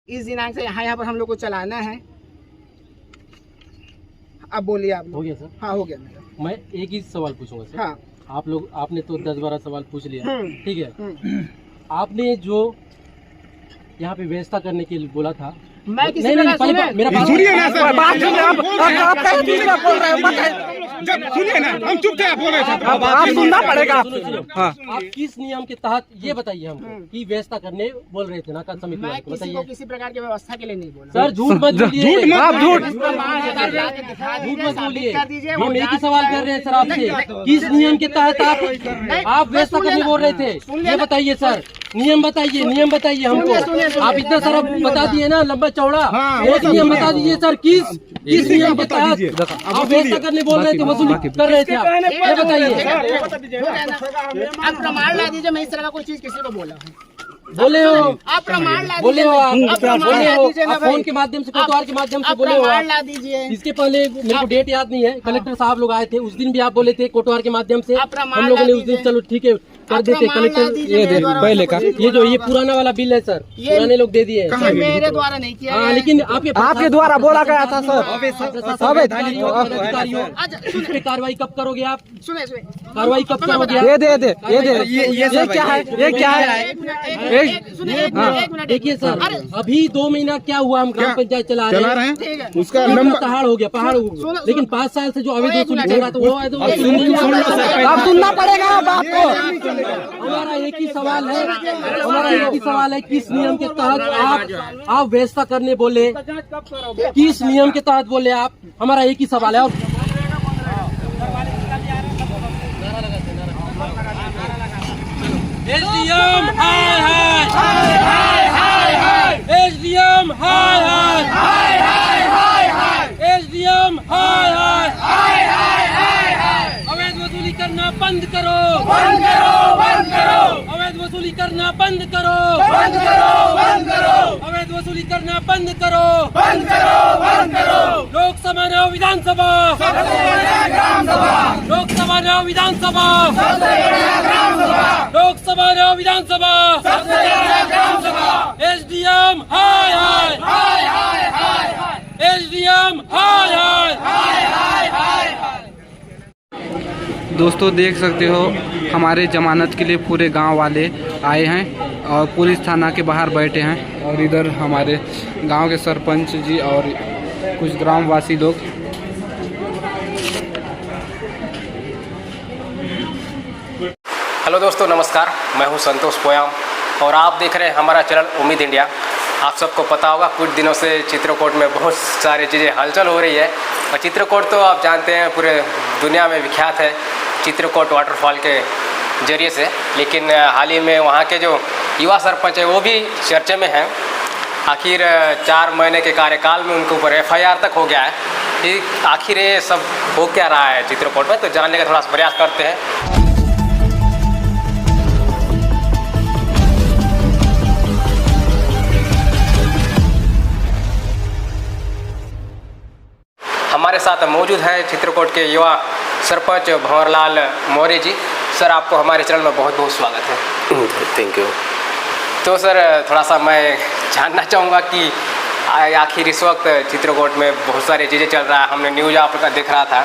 इस दिनांक से यहाँ पर हम लोग को चलाना है। अब बोलिए आप। हो गया सर? हाँ हो गया मेरा। मैं एक ही सवाल पूछूंगा सर। हाँ आपने तो 10-12 सवाल पूछ लिया, ठीक है। आपने जो यहाँ पे व्यवस्था करने के लिए बोला था, मैं किसी नहीं, मेरा बात सुनिए ना सर, बात सुनिए। आप बोल रहे हैं, जब सुनिए ना, हम चुप थे, आप बोल रहे थे। आप सुनना पड़ेगा। आप किस नियम के तहत ये बताइए हमको कि व्यवस्था करने बोल रहे थे ना कल समिति मैं वाले को, किसी को बताइए किसी प्रकार की व्यवस्था के लिए नहीं बोला। सर। झूठ मत बोलिए, झूठ मत, आप झूठ झूठ मत बोलिए। हम एक ही सवाल कर रहे हैं सर आपसे, किस नियम के तहत आप व्यवस्था करने बोल रहे थे, ये बताइए सर। नियम बताइए, नियम बताइए हमको। आप इतना सारा बता दिए ना, लंबा चौड़ा, एक नियम बता दीजिए सर। किस नियम के तहत आप व्यवस्था करने बोल रहे थे, वसूली कर रहे थे आप, ये बताइए। आप प्रमाण ला दीजिए, मैं इस तरह का कोई चीज किसी को बोला हूँ। बोले हो आप प्रमाण ला बोले हो आप प्रमाण ला दीजिए ना आप भाई। फोन के माध्यम से, कोतवाल के माध्यम से आप बोले हो प्रमाण आप। ला दीजिए। इसके पहले मेरे को डेट याद नहीं है, कलेक्टर साहब लोग आए थे उस दिन भी आप बोले थे कोटवार के माध्यम से। आप प्रमाण हम लोगों ने ला उस दिन दीजिए। चलो ठीक है कर देते कलेक्टर। ये पहले का ये जो ये पुराना वाला बिल है सर, पुराने लोग दे दिए। ये मेरे द्वारा नहीं किया हाँ, गया है। लेकिन आपके द्वारा बोला गया था सर। कार्रवाई कब करोगे आप? सुने कार्रवाई कब करोगे आप? ये क्या है, ये क्या है? एक मिनट देखिए सर, अभी 2 महीना क्या हुआ, हम ग्राम पंचायत चला रहे हैं। ठीक है। उसका नंबर नंबर पहाड़ हो गया, पहाड़ हो गया। लेकिन 5 साल से जो अवैध वसूली चल रहा था वो अवैध वसूली आप सुनना पड़ेगा बात को। हमारा एक ही सवाल है, किस नियम के तहत आप व्यवस्था करने बोले, किस नियम के तहत बोले आप? हमारा एक ही सवाल है। और एसडीएम हाय हाय, एसडीएम हाय हाय, एसडीएम हाय हाय, अवैध वसूली करना बंद करो, अवैध वसूली करना बंद करो, अवैध वसूली करना बंद करो। लोकसभा न विधानसभा, लोकसभा न विधानसभा, लोकसभा न विधानसभा, एसडीएम हाय हाय, एसडीएम हाय हाय। दोस्तों देख सकते हो हमारे जमानत के लिए पूरे गांव वाले आए हैं और पुलिस थाना के बाहर बैठे हैं। और इधर हमारे गांव के सरपंच जी और कुछ ग्रामवासी लोग। हेलो दोस्तों, नमस्कार। मैं हूं संतोष पोयाम और आप देख रहे हैं हमारा चैनल उम्मीद इंडिया। आप सबको पता होगा कुछ दिनों से चित्रकूट में बहुत सारी चीज़ें हलचल हो रही है। और चित्रकूट तो आप जानते हैं पूरे दुनिया में विख्यात है चित्रकूट वाटरफॉल के जरिए से। लेकिन हाल ही में वहाँ के जो युवा सरपंच है वो भी चर्चे में हैं। आखिर 4 महीने के कार्यकाल में उनके ऊपर FIR तक हो गया है। कि आखिर ये सब हो क्या रहा है चित्रकूट में, तो जानने का थोड़ा सा प्रयास करते हैं। हमारे साथ मौजूद हैं चित्रकूट के युवा सरपंच भंवरलाल मौर्य जी। सर, आपको हमारे चैनल में बहुत बहुत स्वागत है। Thank you. तो सर, थोड़ा सा मैं जानना चाहूँगा कि आखिर इस वक्त चित्रकूट में बहुत सारी चीज़ें चल रहा है। हमने न्यूज़ आपका देख रहा था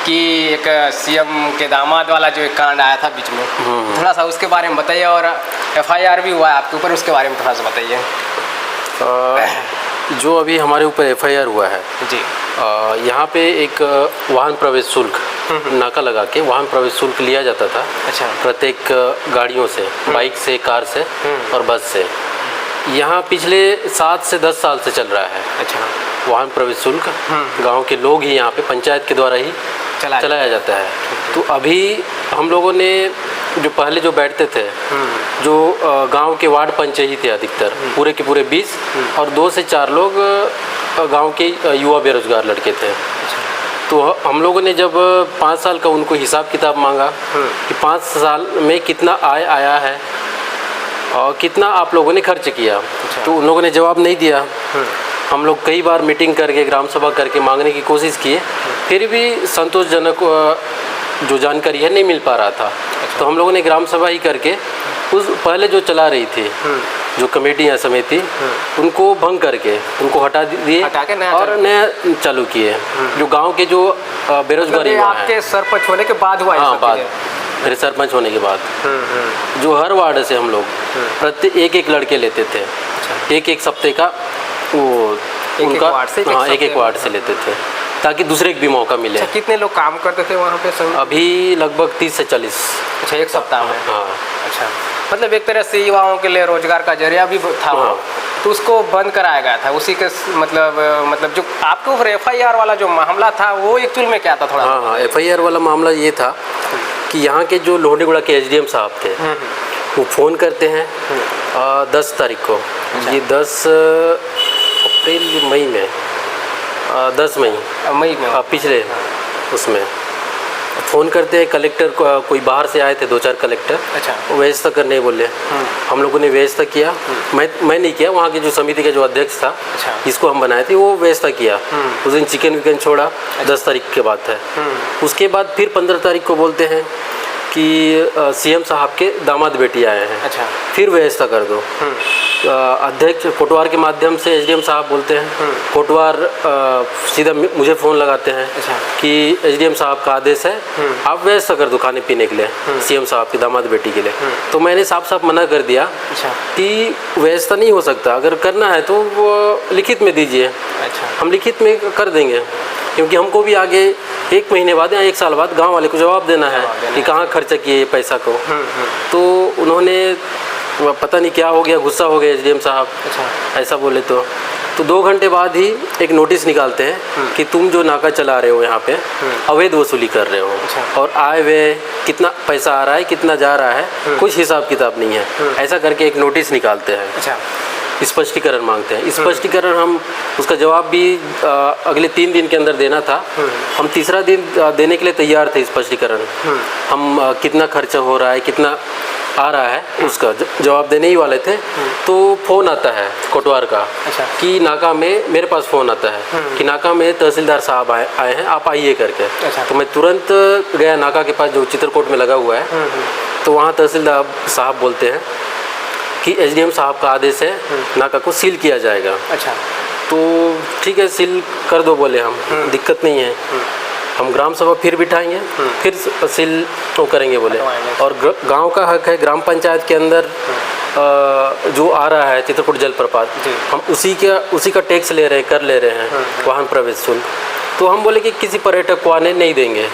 कि एक CM के दामाद वाला जो एक कांड आया था बीच में, थोड़ा सा उसके बारे में बताइए। और FIR भी हुआ है आपके ऊपर, उसके बारे में थोड़ा सा बताइए। जो अभी हमारे ऊपर FIR हुआ है जी, यहाँ पे एक वाहन प्रवेश शुल्क नाका लगा के वाहन प्रवेश शुल्क लिया जाता था। अच्छा। प्रत्येक गाड़ियों से, बाइक से, कार से और बस से। यहाँ पिछले 7 से 10 साल से चल रहा है। अच्छा। वाहन प्रवेश शुल्क गांव के लोग ही यहाँ पे पंचायत के द्वारा ही चलाया जाता है। तो अभी हम लोगों ने जो पहले जो बैठते थे, जो गांव के वार्ड पंच ही थे अधिकतर, पूरे के पूरे 20 और 2 से 4 लोग गांव के युवा बेरोजगार लड़के थे। तो हम लोगों ने जब 5 साल का उनको हिसाब किताब मांगा कि 5 साल में कितना आय आया है और कितना आप लोगों ने खर्च किया, तो उन लोगों ने जवाब नहीं दिया। हम लोग कई बार मीटिंग करके, ग्राम सभा करके मांगने की कोशिश किए, फिर भी संतोषजनक जो जानकारी है नहीं मिल पा रहा था। तो हम लोगों ने ग्राम सभा ही करके उस पहले जो चला रही थी जो कमेटी है समिति, उनको भंग करके उनको हटा दिए हटा के नया और नया चालू किए। जो गांव के जो बेरोजगारी ये युवा आपके हैं, सरपंच होने के बाद हुआ ये हाँ सब बाद चीजें? मेरे सरपंच होने के बाद जो हर वार्ड से हम लोग प्रत्येक एक लड़के लेते थे, एक सप्ते का वो उनका, वार्ड से हाँ एक वार्ड से लेते थे ताकि दूसरे को भी मौका मिले। अच्छा, कितने लोग काम करते थे वहाँ पे सभी? अभी लगभग 30 से 40। अच्छा, एक सप्ताह में? हाँ। अच्छा, मतलब एक तरह से युवाओं के लिए रोजगार का जरिया भी था वो। हाँ। तो उसको बंद कराया गया था उसी के मतलब जो आपके ऊपर FIR वाला जो मामला था वो एक्चुअल में क्या था थोड़ा? हाँ, FIR वाला मामला ये था कि यहाँ के जो लोहंडीगुड़ा के SDM साहब थे, वो फ़ोन करते हैं 10 तारीख को, ये 10 अप्रैल मई में 10 मई में पिछले उसमें फ़ोन करते हैं कलेक्टर को, कोई बाहर से आए थे 2-4 कलेक्टर। अच्छा, वो व्यवस्था करने बोले। हम लोगों ने व्यवस्था किया, मैं नहीं किया, वहाँ के जो समिति का जो अध्यक्ष था, अच्छा, जिसको हम बनाए थे, वो व्यवस्था किया। उस दिन चिकन विकन छोड़ा। 10 तारीख के बात है। उसके बाद फिर 15 तारीख को बोलते हैं कि CM साहब के दामाद बेटी आए हैं। अच्छा, फिर व्यवस्था कर दो। अध्यक्ष कोटवार के माध्यम से SDM साहब बोलते हैं, कोटवार सीधा मुझे फ़ोन लगाते हैं कि SDM साहब का आदेश है, आप व्यवस्था कर दो खाने पीने के लिए CM साहब की दामाद बेटी के लिए। तो मैंने साफ साफ मना कर दिया कि व्यवस्था नहीं हो सकता, अगर करना है तो वो लिखित में दीजिए। अच्छा, हम लिखित में कर देंगे, क्योंकि हमको भी आगे 1 महीने बाद या 1 साल बाद गांव वाले को जवाब देना है कि कहाँ खर्चा किए पैसा को। तो उन्होंने पता नहीं क्या हो गया, गुस्सा हो गया SDM साहब। अच्छा, ऐसा बोले तो 2 घंटे बाद ही एक नोटिस निकालते हैं कि तुम जो नाका चला रहे हो यहाँ पे अवैध वसूली कर रहे हो, और आए हुए कितना पैसा आ रहा है, कितना जा रहा है, कुछ हिसाब किताब नहीं है। ऐसा करके एक नोटिस निकालते हैं। अच्छा, स्पष्टीकरण मांगते हैं। स्पष्टीकरण हम उसका जवाब भी अगले 3 दिन के अंदर देना था। हम तीसरा दिन देने के लिए तैयार थे स्पष्टीकरण। हम कितना खर्चा हो रहा है, कितना आ रहा है, उसका जवाब देने ही वाले थे। तो फ़ोन आता है कोटवार का कि नाका में, मेरे पास फ़ोन आता है कि नाका में तहसीलदार साहब आए हैं, आप आइए करके। तो मैं तुरंत गया नाका के पास जो चित्रकूट में लगा हुआ है। तो वहाँ तहसीलदार साहब बोलते हैं कि SDM साहब का आदेश है, नाका को सील किया जाएगा। अच्छा, तो ठीक है, सील कर दो बोले हम, दिक्कत नहीं है, हम ग्राम सभा फिर बिठाएंगे, फिर सील तो करेंगे बोले। और गांव का हक है, ग्राम पंचायत के अंदर जो आ रहा है चित्रकूट जलप्रपात, हम उसी का टैक्स ले रहे हैं, कर ले रहे हैं, वाहन प्रवेश शुल्क। तो हम बोले कि किसी पर्यटक को आने नहीं देंगे,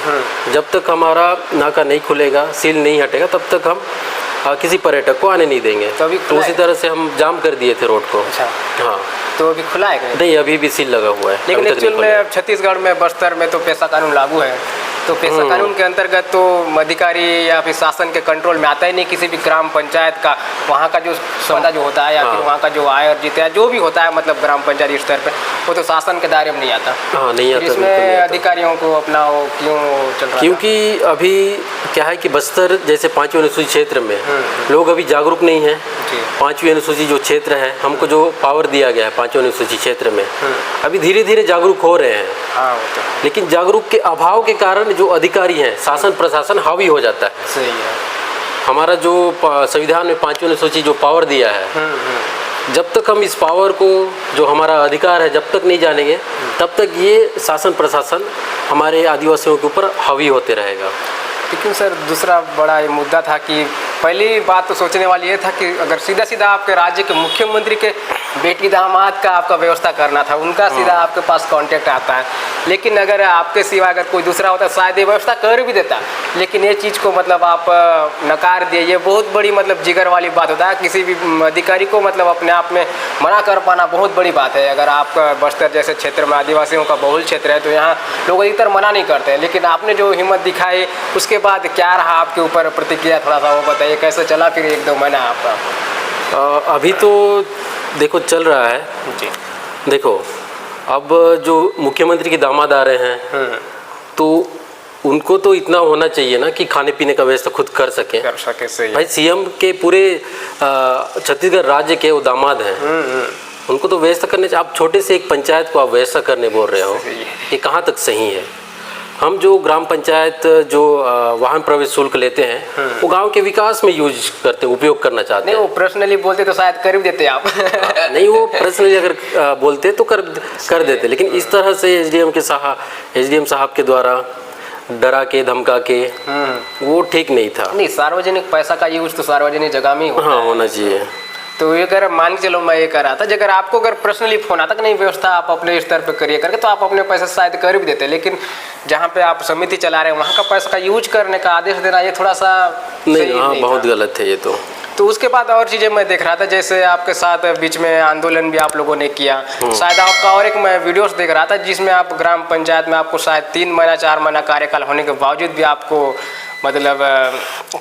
जब तक हमारा नाका नहीं खुलेगा, सील नहीं हटेगा, तब तक हम किसी पर्यटक को आने नहीं देंगे। तो उसी तरह से हम जाम कर दिए थे रोड को। अच्छा, हाँ, तो अभी खुला है? नहीं, अभी भी सील लगा हुआ है। लेकिन एक्चुअल में छत्तीसगढ़ में, बस्तर में तो पेशा कानून लागू है, तो पेशा कानून के अंतर्गत तो अधिकारी या फिर शासन के कंट्रोल में आता ही नहीं किसी भी ग्राम पंचायत का। वहाँ का जो संपदा जो होता है या फिर वहाँ का जो आय अर्जित है, जो भी होता है मतलब ग्राम पंचायत स्तर पे, वो तो शासन के दायरे में नहीं आता। हाँ, नहीं आता। इसमें अधिकारियों को अपना वो क्यों चल रहा है? क्योंकि अभी क्या है कि बस्तर जैसे 5वीं अनुसूची क्षेत्र में लोग अभी जागरूक नहीं हैं। 5वीं अनुसूची जो क्षेत्र है, हमको जो पावर दिया गया है 5वीं अनुसूची क्षेत्र में, अभी धीरे धीरे जागरूक हो रहे हैं। हाँ, वो तो। लेकिन जागरूक के अभाव के कारण जो अधिकारी हैं, शासन प्रशासन हावी हो जाता है। सही है। हमारा जो संविधान में 5वीं अनुसूची जो पावर दिया है, जब तक हम इस पावर को, जो हमारा अधिकार है, जब तक नहीं जानेंगे, तब तक ये शासन प्रशासन हमारे आदिवासियों के ऊपर हावी होते रहेगा। लेकिन सर, दूसरा बड़ा मुद्दा था कि पहली बात तो सोचने वाली ये था कि अगर सीधा सीधा आपके राज्य के मुख्यमंत्री के बेटी दामाद का आपका व्यवस्था करना था, उनका सीधा आपके पास कांटेक्ट आता है। लेकिन अगर आपके सिवा अगर कोई दूसरा होता शायद ये व्यवस्था कर भी देता, लेकिन ये चीज़ को मतलब आप नकार दिए। ये बहुत बड़ी मतलब जिगर वाली बात होता है। किसी भी अधिकारी को मतलब अपने आप में मना कर पाना बहुत बड़ी बात है। अगर आपका बस्तर जैसे क्षेत्र में आदिवासियों का बहुल क्षेत्र है, तो यहाँ लोग अधिकतर मना नहीं करते हैं। लेकिन आपने जो हिम्मत दिखाई, उसके बाद क्या रहा आपके ऊपर प्रतिक्रिया, थोड़ा सा वो बताइए, कैसे चला फिर 1-2 महीना आपका? अभी तो देखो चल रहा है जी। देखो, अब जो मुख्यमंत्री के दामाद आ रहे हैं, तो उनको तो इतना होना चाहिए ना कि खाने पीने का व्यवस्था खुद कर सके। सही भाई, CM के पूरे छत्तीसगढ़ राज्य के वो दामाद हैं, उनको तो व्यवस्था करने चाहिए। आप छोटे से एक पंचायत को आप व्यवस्था करने बोल रहे हो, ये कहाँ तक सही है? हम जो ग्राम पंचायत जो वाहन प्रवेश शुल्क लेते हैं वो गांव के विकास में यूज करते हैं, उपयोग करना चाहते नहीं हैं। वो पर्सनली बोलते तो शायद कर भी देते आप। नहीं वो पर्सनली अगर बोलते तो कर देते, लेकिन इस तरह से एसडीएम साहब के द्वारा डरा के धमका के वो ठीक नहीं था। नहीं, सार्वजनिक पैसा का यूज तो सार्वजनिक जगह में ही होता हाँ है। होना चाहिए। तो ये अगर मान के चलो मैं ये कर रहा था, अगर आपको अगर पर्सनली फोन आता कि नहीं व्यवस्था आप अपने स्तर पे करिए करके, तो आप अपने पैसे से शायद कर भी देते, लेकिन जहाँ पे आप समिति चला रहे हैं वहाँ का पैसा का यूज करने का आदेश देना ये थोड़ा सा नहीं, हाँ बहुत गलत है ये तो उसके बाद और चीज़ें मैं देख रहा था, जैसे आपके साथ बीच में आंदोलन भी आप लोगों ने किया, शायद आपका और एक मैं वीडियोस देख रहा था जिसमें आप ग्राम पंचायत में आपको शायद 3 महीना 4 महीना कार्यकाल होने के बावजूद भी आपको मतलब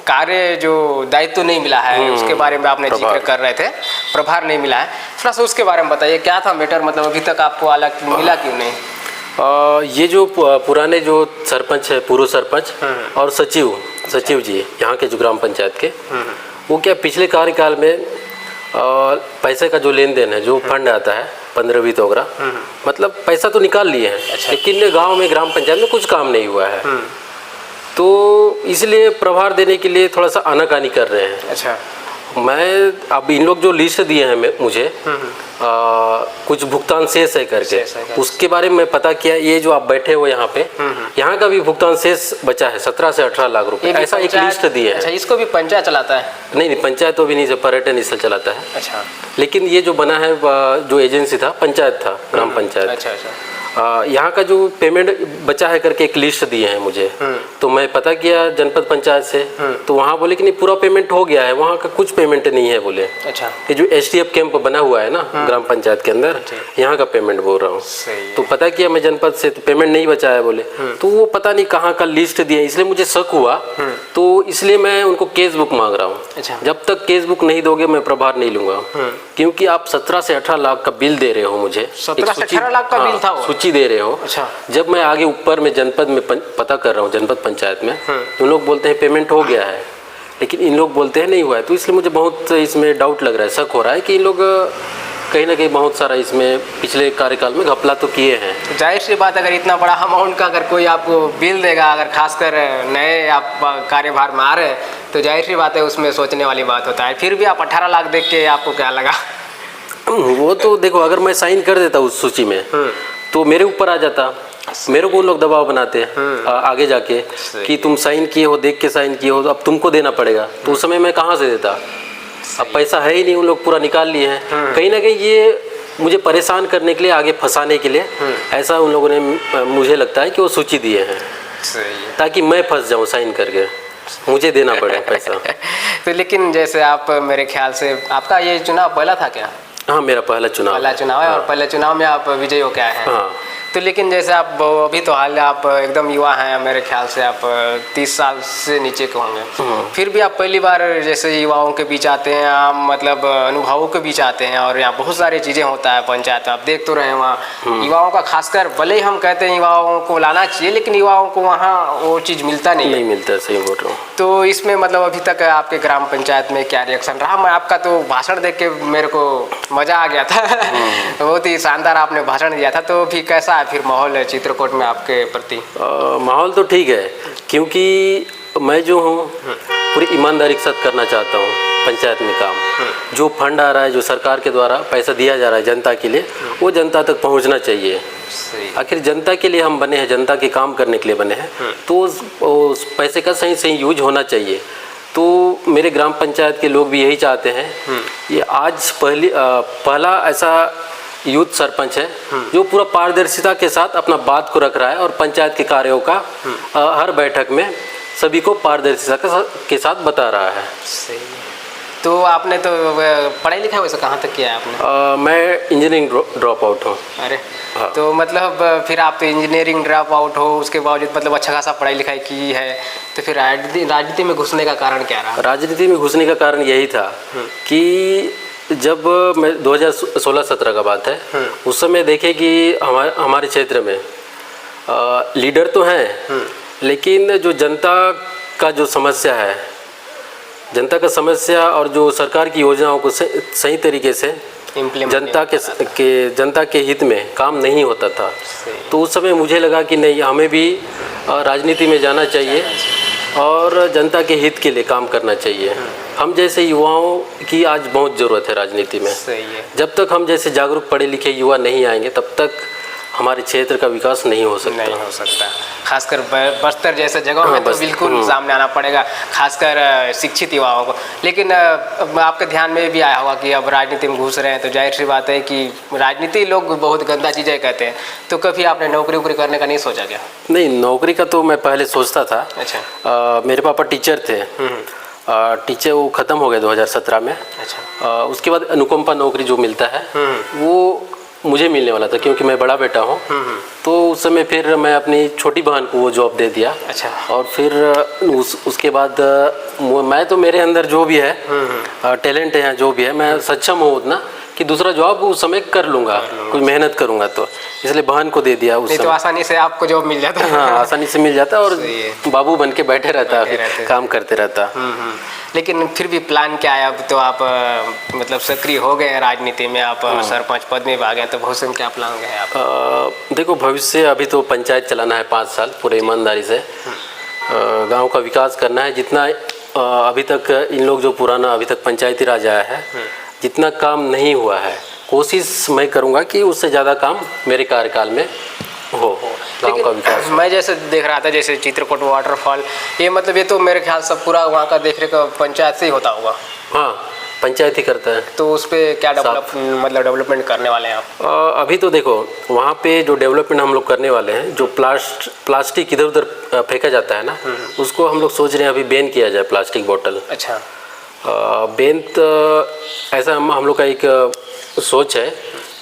कार्य जो दायित्व नहीं मिला है उसके बारे में आपने जिक्र कर रहे थे, प्रभार नहीं मिला है। थोड़ा सा उसके बारे में बताइए, क्या था मैटर, मतलब अभी तक आपको अलग मिला क्यों नहीं? ये जो पुराने जो सरपंच है, पूर्व सरपंच और सचिव जी यहाँ के जो ग्राम पंचायत के, वो क्या पिछले कार्यकाल में पैसे का जो लेन देन है, जो फंड आता है 15-20 वगैरह, मतलब पैसा तो निकाल लिए हैं। अच्छा। लेकिन गांव में ग्राम पंचायत में कुछ काम नहीं हुआ है, तो इसलिए प्रभार देने के लिए थोड़ा सा आनाकानी कर रहे हैं। अच्छा। मैं अब इन लोग जो लिस्ट दिए हैं मुझे कुछ भुगतान शेष है करके, उसके बारे में पता किया। ये जो आप बैठे हो यहाँ पे, यहाँ का भी भुगतान शेष बचा है 17 से 18 लाख रुपए, ऐसा एक लिस्ट दिए है। अच्छा, इसको भी पंचायत चलाता है? नहीं, पंचायत तो भी नहीं, पर्यटन स्थल चलाता है। अच्छा। लेकिन ये जो बना है जो एजेंसी था, पंचायत था, ग्राम पंचायत। अच्छा अच्छा। यहाँ का जो पेमेंट बचा है करके एक लिस्ट दिए हैं मुझे, तो मैं पता किया जनपद पंचायत से, तो वहाँ बोले कि नहीं पूरा पेमेंट हो गया है, वहाँ का कुछ पेमेंट नहीं है बोले। अच्छा। ये जो एसडीएफ कैंप बना हुआ है ना ग्राम पंचायत के अंदर, यहाँ का पेमेंट बोल रहा हूँ। तो पता किया मैं जनपद से, तो पेमेंट नहीं बचा है बोले, तो वो पता नहीं कहाँ का लिस्ट दिया, इसलिए मुझे शक हुआ, तो इसलिए मैं उनको केस बुक मांग रहा हूँ। अच्छा। जब तक केस बुक नहीं दोगे मैं प्रभार नहीं लूंगा, क्योंकि आप 17 से 18 लाख का बिल दे रहे हो मुझे। 17 से 18 लाख का बिल था वो? सूची दे रहे हो। अच्छा। जब मैं आगे ऊपर में जनपद में पता कर रहा हूँ, जनपद पंचायत में, उन लोग बोलते हैं पेमेंट हो गया है, लेकिन इन लोग बोलते हैं नहीं हुआ है। तो इसलिए मुझे बहुत इसमें डाउट लग रहा है, शक हो रहा है कि इन लोग कहीं ना कहीं बहुत सारा इसमें पिछले कार्यकाल में घपला तो किए हैं। जाहिर सी बात, अगर इतना बड़ा अमाउंट का अगर कोई आपको बिल देगा, अगर खासकर नए आप कार्यभार में आ रहे हैं, तो जाहिर सी बात है उसमें सोचने वाली बात होता है। फिर भी आप 18 लाख देख के आपको क्या लगा? वो तो देखो, अगर मैं साइन कर देता उस सूची में तो मेरे ऊपर आ जाता, मेरे को लोग दबाव बनाते हैं आगे जाके कि तुम साइन किए हो, देख के साइन किए हो, तो अब तुमको देना पड़ेगा। तो उस समय मैं कहाँ से देता? अब पैसा है ही नहीं, उन लोग पूरा निकाल लिए हैं। कहीं ना कहीं ये मुझे परेशान करने के लिए, आगे फंसाने के लिए ऐसा उन लोगों ने, मुझे लगता है कि वो सूची दिए हैं ताकि मैं फंस जाऊँ साइन करके, मुझे देना पड़े पैसा। तो लेकिन जैसे आप, मेरे ख्याल से आपका ये चुनाव पहला था क्या? हाँ, मेरा पहला चुनाव है। हाँ। और पहले चुनाव में आप विजयी हो के आए हैं। हाँ। तो लेकिन जैसे आप अभी तो हाल आप एकदम युवा हैं, मेरे ख्याल से आप 30 साल से नीचे के होंगे, फिर भी आप पहली बार जैसे युवाओं के बीच आते हैं, आप मतलब अनुभवों के बीच आते हैं, और यहाँ बहुत सारी चीज़ें होता है पंचायत, आप देख तो रहे हैं वहाँ युवाओं का, खासकर भले ही हम कहते हैं युवाओं को लाना चाहिए, लेकिन युवाओं को वहाँ वो चीज़ मिलता नहीं मिलता, सही बोल रहा हूँ। तो इसमें मतलब अभी तक आपके ग्राम पंचायत में क्या रिएक्शन रहा? मैं आपका तो भाषण देख के मेरे को मज़ा आ गया था। बहुत ही शानदार आपने भाषण दिया था। तो भी कैसा है फिर माहौल चित्रकूट में आपके प्रति? माहौल तो ठीक है, क्योंकि मैं जो हूँ पूरी ईमानदारी के साथ करना चाहता हूँ पंचायत में काम। जो फंड आ रहा है, जो सरकार के द्वारा पैसा दिया जा रहा है जनता के लिए, वो जनता तक पहुँचना चाहिए। आखिर जनता के लिए हम बने हैं, जनता के काम करने के लिए बने हैं, तो उस पैसे का सही यूज होना चाहिए। तो मेरे ग्राम पंचायत के लोग भी यही चाहते हैं। ये आज पहला ऐसा यूथ सरपंच है जो पूरा पारदर्शिता के साथ अपना बात को रख रहा है और पंचायत के कार्यों का हर बैठक में सभी को पारदर्शिता के साथ बता रहा है। सही। तो आपने तो पढ़ाई लिखाई वैसे कहाँ तक किया है आपने? मैं इंजीनियरिंग ड्रॉप आउट हूँ। अरे हाँ। तो मतलब फिर आप तो इंजीनियरिंग ड्रॉप आउट हो, उसके बावजूद मतलब अच्छा खासा पढ़ाई लिखाई की है, तो फिर राजनीति में घुसने का कारण क्या रहा? राजनीति में घुसने का कारण यही था कि जब मैं 2016-17 का बात है, उस समय देखे कि हमारे क्षेत्र में लीडर तो हैं, लेकिन जो जनता का जो समस्या है, जनता का समस्या और जो सरकार की योजनाओं को सही तरीके से जनता के हित में काम नहीं होता था। तो उस समय मुझे लगा कि नहीं, हमें भी राजनीति में जाना चाहिए और जनता के हित के लिए काम करना चाहिए। हम जैसे युवाओं की आज बहुत ज़रूरत है राजनीति में। सही है। जब तक हम जैसे जागरूक पढ़े लिखे युवा नहीं आएंगे तब तक हमारे क्षेत्र का विकास नहीं हो सकता। नहीं हो सकता, खासकर बस्तर जैसे जगहों में तो बिल्कुल सामने आना पड़ेगा, खासकर शिक्षित युवाओं को। लेकिन आपके ध्यान में भी आया होगा कि अब राजनीति में घुस रहे हैं तो जाहिर सी बात है कि राजनीति लोग बहुत गंदा चीज़ें कहते हैं, तो कभी आपने नौकरी वोकरी करने का नहीं सोचा क्या? नहीं, नौकरी का तो मैं पहले सोचता था। अच्छा। मेरे पापा टीचर थे। टीचर वो ख़त्म हो गए 2017 में। अच्छा। उसके बाद अनुकंपा नौकरी जो मिलता है वो मुझे मिलने वाला था, क्योंकि मैं बड़ा बेटा हूँ। तो उस समय फिर मैं अपनी छोटी बहन को वो जॉब दे दिया। अच्छा। और फिर उसके बाद मैं तो मेरे अंदर जो भी है टैलेंट है, जो भी है, मैं सक्षम हूँ उतना कि दूसरा जॉब उस समय कर लूँगा, कुछ मेहनत करूँगा, तो इसलिए बहन को दे दिया उस समय। तो आसानी से आपको जॉब मिल जाता है। हाँ, आसानी से मिल जाता और बाबू बन के बैठे रहता, काम करते रहता। लेकिन फिर भी प्लान क्या है? अब तो आप मतलब सक्रिय हो गए हैं राजनीति में, आप सरपंच पद में भागे हैं, तो भविष्य में क्या प्लान है आप? देखो, भविष्य अभी तो पंचायत चलाना है 5 साल पूरे ईमानदारी से। गांव का विकास करना है। जितना अभी तक इन लोग जो पुराना अभी तक पंचायती राज आया है, जितना काम नहीं हुआ है, कोशिश मैं करूंगा कि उससे ज़्यादा काम मेरे कार्यकाल में हो, गाँव का विकास। मैं जैसे देख रहा था, जैसे चित्रकूट वाटरफॉल, ये मतलब ये तो मेरे ख्याल से पूरा वहाँ का देखरेख पंचायत से ही होता होगा। हाँ, पंचायत ही करता है। तो उस पर क्या डेवलपमेंट करने वाले हैं आप? अभी तो देखो, वहाँ पे जो डेवलपमेंट हम लोग करने वाले हैं, जो प्लास्टिक इधर उधर फेंका जाता है ना, उसको हम लोग सोच रहे हैं अभी बैन किया जाए, प्लास्टिक बोतल। अच्छा। बैन तो ऐसा हम लोग का एक सोच है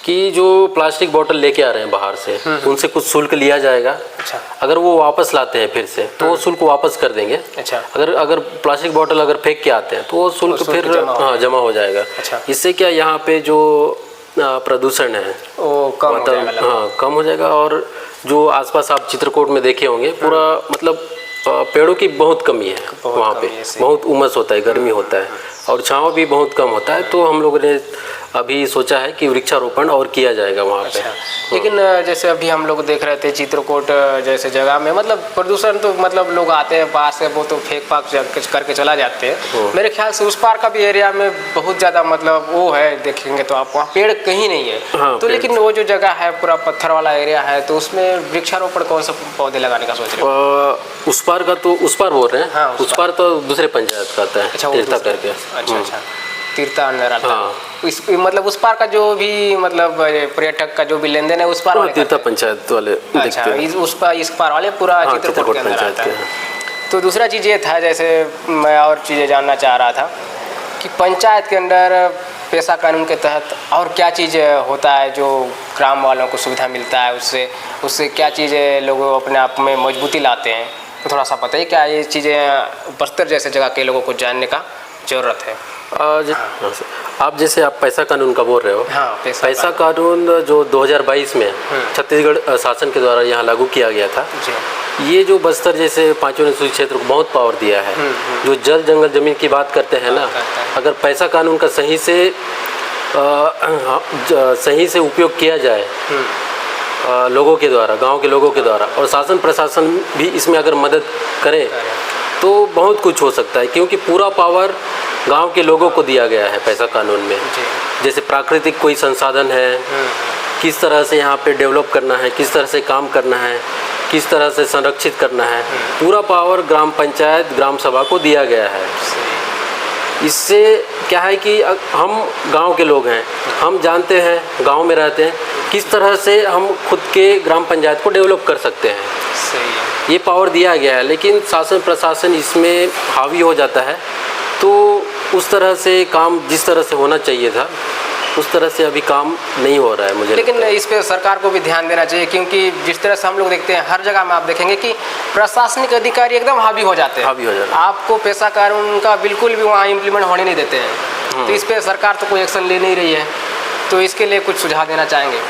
कि जो प्लास्टिक बोतल लेके आ रहे हैं बाहर से, उनसे कुछ शुल्क लिया जाएगा। अच्छा। अगर वो वापस लाते हैं फिर से तो वो शुल्क वापस कर देंगे। अच्छा। अगर प्लास्टिक बोतल अगर फेंक के आते हैं तो वो शुल्क फिर जमा हो जाएगा। अच्छा। इससे क्या यहाँ पे जो प्रदूषण है वो कम हो जाएगा। और जो आसपास आप चित्रकूट में देखे होंगे, पूरा मतलब पेड़ों की बहुत कमी है वहाँ पे, बहुत उमस होता है, गर्मी होता है और छांव भी बहुत कम होता है। तो हम लोगों ने अभी सोचा है कि वृक्षारोपण और किया जाएगा वहाँ पे। लेकिन जैसे अभी हम लोग देख रहे थे चित्रकूट जैसे जगह में, मतलब प्रदूषण तो मतलब लोग आते हैं बाहर से, वो तो फेंक फाक करके चला जाते हैं। मेरे ख्याल से उस पार का भी एरिया में बहुत ज़्यादा मतलब वो है, देखेंगे तो आप वहाँ पेड़ कहीं नहीं है। हाँ, तो लेकिन वो जो जगह है पूरा पत्थर वाला एरिया है, तो उसमें वृक्षारोपण कौन सा पौधे लगाने का सोच रहे हो? उस पार का तो उस पार बोल रहे हैं। हाँ, उस पार तो दूसरे पंचायत का आता है। अच्छा, तीर्था करके। अच्छा। तीर्था अंदर आता है। इस मतलब उस पार का जो भी मतलब पर्यटक का जो भी लेन देन है उस पार वाले तीर्था पंचायत वाले। अच्छा, इस पार वाले पूरा चित्रकूट के अंदर आता है। तो दूसरा चीज़ ये था, जैसे मैं और चीज़ें जानना चाह रहा था कि पंचायत के अंदर पेशा कानून के तहत और क्या चीज़ होता है जो ग्राम वालों को सुविधा मिलता है, उससे क्या चीज़ें लोग अपने आप में मजबूती लाते हैं, तो थोड़ा सा बताइए। क्या ये चीज़ें बस्तर जैसे जगह के लोगों को जानने का ज़रूरत है? आप जैसे आप पैसा कानून का बोल रहे हो। हाँ, पैसा कानून जो 2022 में छत्तीसगढ़ शासन के द्वारा यहाँ लागू किया गया था, ये जो बस्तर जैसे 5वें अनुसूचित क्षेत्र को बहुत पावर दिया है। जो जल जंगल जमीन की बात करते हैं ना, अगर पैसा कानून का सही से उपयोग किया जाए लोगों के द्वारा, गांव के लोगों के द्वारा, और शासन प्रशासन भी इसमें अगर मदद करे तो बहुत कुछ हो सकता है। क्योंकि पूरा पावर गांव के लोगों को दिया गया है पैसा कानून में। जैसे प्राकृतिक कोई संसाधन है, किस तरह से यहाँ पे डेवलप करना है, किस तरह से काम करना है, किस तरह से संरक्षित करना है, पूरा पावर ग्राम पंचायत ग्राम सभा को दिया गया है। इससे क्या है कि हम गांव के लोग हैं, हम जानते हैं, गांव में रहते हैं, किस तरह से हम खुद के ग्राम पंचायत को डेवलप कर सकते हैं। सही है। ये पावर दिया गया है, लेकिन शासन प्रशासन इसमें हावी हो जाता है। तो उस तरह से काम जिस तरह से होना चाहिए था, उस तरह से अभी काम नहीं हो रहा है मुझे। लेकिन इस पे सरकार को भी ध्यान देना चाहिए, क्योंकि जिस तरह से हम लोग देखते हैं हर जगह में आप देखेंगे कि प्रशासनिक अधिकारी एकदम हावी हो जाते हैं। आपको पैसा कानून का बिल्कुल भी वहाँ इम्प्लीमेंट होने नहीं देते हैं। तो इस पे सरकार तो कोई एक्शन ले नहीं रही है, तो इसके लिए कुछ सुझाव देना चाहेंगे?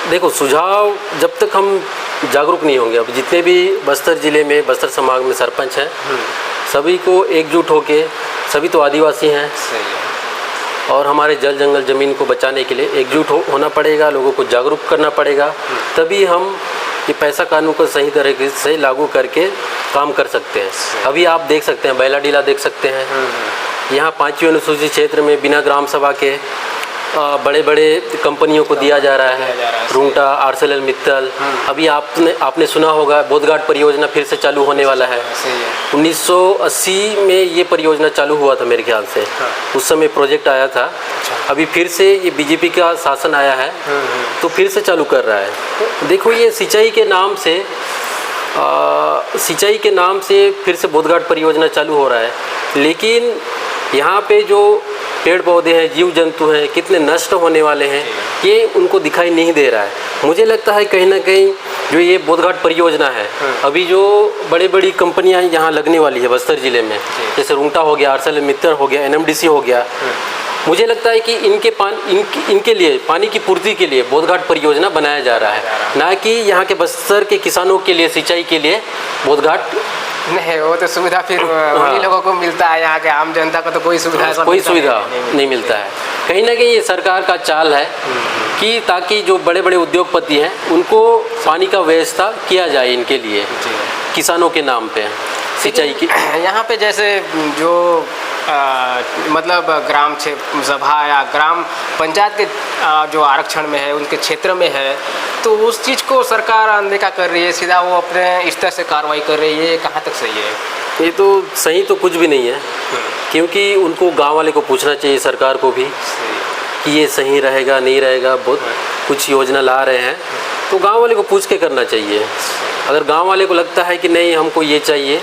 देखो, सुझाव जब तक हम जागरूक नहीं होंगे, अब जितने भी बस्तर ज़िले में, बस्तर संभाग में सरपंच हैं, सभी को एकजुट होके, सभी तो आदिवासी हैं। सही है। और हमारे जल जंगल ज़मीन को बचाने के लिए एकजुट होना पड़ेगा, लोगों को जागरूक करना पड़ेगा, तभी हम ये पैसा कानून को सही तरीके से लागू करके काम कर सकते हैं। अभी आप देख सकते हैं बैलाडीला देख सकते हैं, यहाँ 5वीं अनुसूचित क्षेत्र में बिना ग्राम सभा के बड़े बड़े कंपनियों को दिया जा रहा है, रूंगटा, आरसेलर मित्तल। अभी आपने सुना होगा बोधघाट परियोजना फिर से चालू होने वाला है। 1980 में ये परियोजना चालू हुआ था मेरे ख्याल से, उस समय प्रोजेक्ट आया था। अभी फिर से ये बीजेपी का शासन आया है तो फिर से चालू कर रहा है। देखो ये सिंचाई के नाम से फिर से बोधघाट परियोजना चालू हो रहा है, लेकिन यहाँ पे जो पेड़ पौधे हैं, जीव जंतु हैं, कितने नष्ट होने वाले हैं, ये उनको दिखाई नहीं दे रहा है। मुझे लगता है कहीं ना कहीं जो ये बोधघाट परियोजना है, अभी जो बड़ी बड़ी कंपनियां यहाँ लगने वाली है बस्तर ज़िले में, जैसे रूंगटा हो गया, आरसेलर मित्तल हो गया, NMDC हो गया, मुझे लगता है कि इनके लिए पानी की पूर्ति के लिए बोधघाट परियोजना बनाया जा रहा है, ना कि यहाँ के बस्तर के किसानों के लिए सिंचाई के लिए बोधघाट नहीं। वो तो सुविधा फिर उन्हीं लोगों को मिलता है, यहाँ के आम जनता को तो कोई सुविधा नहीं मिलता है। कहीं ना कहीं ये सरकार का चाल है कि ताकि जो बड़े बड़े उद्योगपति हैं उनको पानी का व्यवस्था किया जाए इनके लिए, किसानों के नाम पे सिंचाई की। यहाँ पे जैसे जो मतलब ग्राम सभा या ग्राम पंचायत के जो आरक्षण में है, उनके क्षेत्र में है, तो उस चीज़ को सरकार अनदेखा कर रही है, सीधा वो अपने स्तर से कार्रवाई कर रही है। कहाँ तक सही है? ये तो सही तो कुछ भी नहीं है, क्योंकि उनको गांव वाले को पूछना चाहिए, सरकार को भी, कि ये सही रहेगा नहीं रहेगा। बहुत कुछ योजना ला रहे हैं तो गांव वाले को पूछ के करना चाहिए। अगर गांव वाले को लगता है कि नहीं हमको ये चाहिए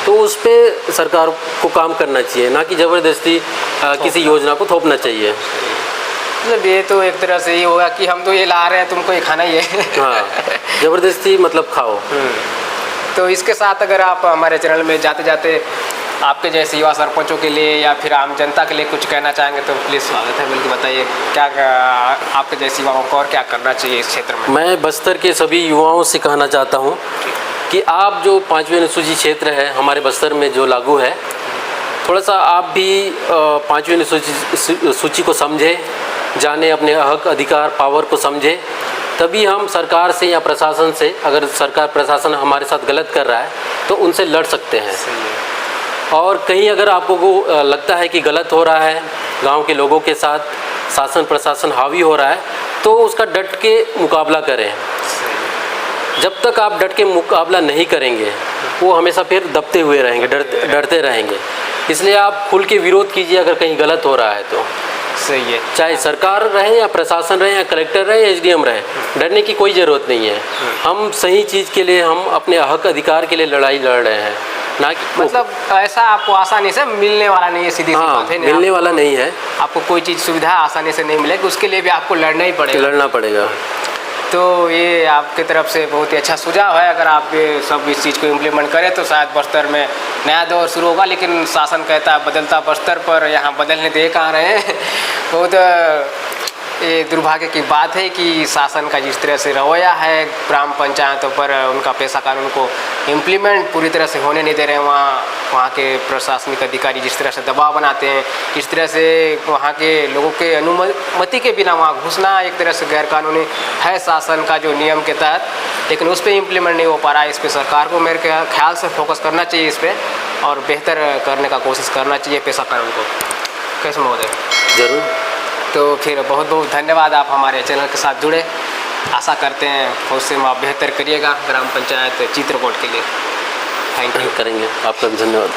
तो उस पर सरकार को काम करना चाहिए, ना कि ज़बरदस्ती किसी योजना को थोपना चाहिए। मतलब ये तो एक तरह से ये होगा कि हम तो ये ला रहे हैं, तुमको ये खाना ही है। हाँ, ज़बरदस्ती मतलब खाओ। तो इसके साथ अगर आप हमारे चैनल में जाते जाते आपके जैसे युवा सरपंचों के लिए या फिर आम जनता के लिए कुछ कहना चाहेंगे तो प्लीज़ स्वागत है। बल्कि बताइए क्या आपके जैसे युवाओं को और क्या करना चाहिए इस क्षेत्र में? मैं बस्तर के सभी युवाओं से कहना चाहता हूँ कि आप जो 5वीं अनुसूचित क्षेत्र है हमारे बस्तर में जो लागू है, थोड़ा सा आप भी 5वीं अनुसूचित सूची को समझें, जाने अपने हक अधिकार पावर को समझें, तभी हम सरकार से या प्रशासन से, अगर सरकार प्रशासन हमारे साथ गलत कर रहा है तो उनसे लड़ सकते हैं। और कहीं अगर आपको लगता है कि गलत हो रहा है, गांव के लोगों के साथ शासन प्रशासन हावी हो रहा है, तो उसका डट के मुकाबला करें। जब तक आप डट के मुकाबला नहीं करेंगे वो हमेशा फिर दबते हुए रहेंगे, डरते रहेंगे। इसलिए आप खुल के विरोध कीजिए अगर कहीं गलत हो रहा है तो। सही है, चाहे सरकार रहे या प्रशासन रहे या कलेक्टर रहे या SDM रहे, डरने की कोई ज़रूरत नहीं है। हम सही चीज़ के लिए, हम अपने हक अधिकार के लिए लड़ाई लड़ रहे हैं, ना कि मतलब ऐसा आपको आसानी से मिलने वाला नहीं है। सीधी सी बात है, मिलने वाला नहीं है। आपको कोई चीज़ सुविधा आसानी से नहीं मिलेगी, उसके लिए भी आपको लड़ना ही पड़ेगा। तो ये आपकी तरफ से बहुत ही अच्छा सुझाव है। अगर आप ये सब इस चीज़ को इम्प्लीमेंट करें तो शायद बस्तर में नया दौर शुरू होगा। लेकिन शासन कहता है बदलता बस्तर, पर यहाँ बदलने दे कहाँ रहे हैं। बहुत ये दुर्भाग्य की बात है कि शासन का जिस तरह से रवैया है ग्राम पंचायतों पर, उनका पैसा कानून को इम्प्लीमेंट पूरी तरह से होने नहीं दे रहे हैं। वहाँ के प्रशासनिक अधिकारी जिस तरह से दबाव बनाते हैं, इस तरह से वहाँ के लोगों के अनुमति के बिना वहाँ घुसना एक तरह से गैरकानूनी है शासन का जो नियम के तहत, लेकिन उस पर इम्प्लीमेंट नहीं हो पा रहा है। इस पर सरकार को मेरे ख्याल से फोकस करना चाहिए इस पर, और बेहतर करने का कोशिश करना चाहिए पैसा कानून को। कैसे महोदय? ज़रूर। तो फिर बहुत बहुत धन्यवाद, आप हमारे चैनल के साथ जुड़े। आशा करते हैं भविष्य में आप बेहतर करिएगा ग्राम पंचायत चित्रकूट के लिए। Thank you. करेंगे, आपका भी धन्यवाद।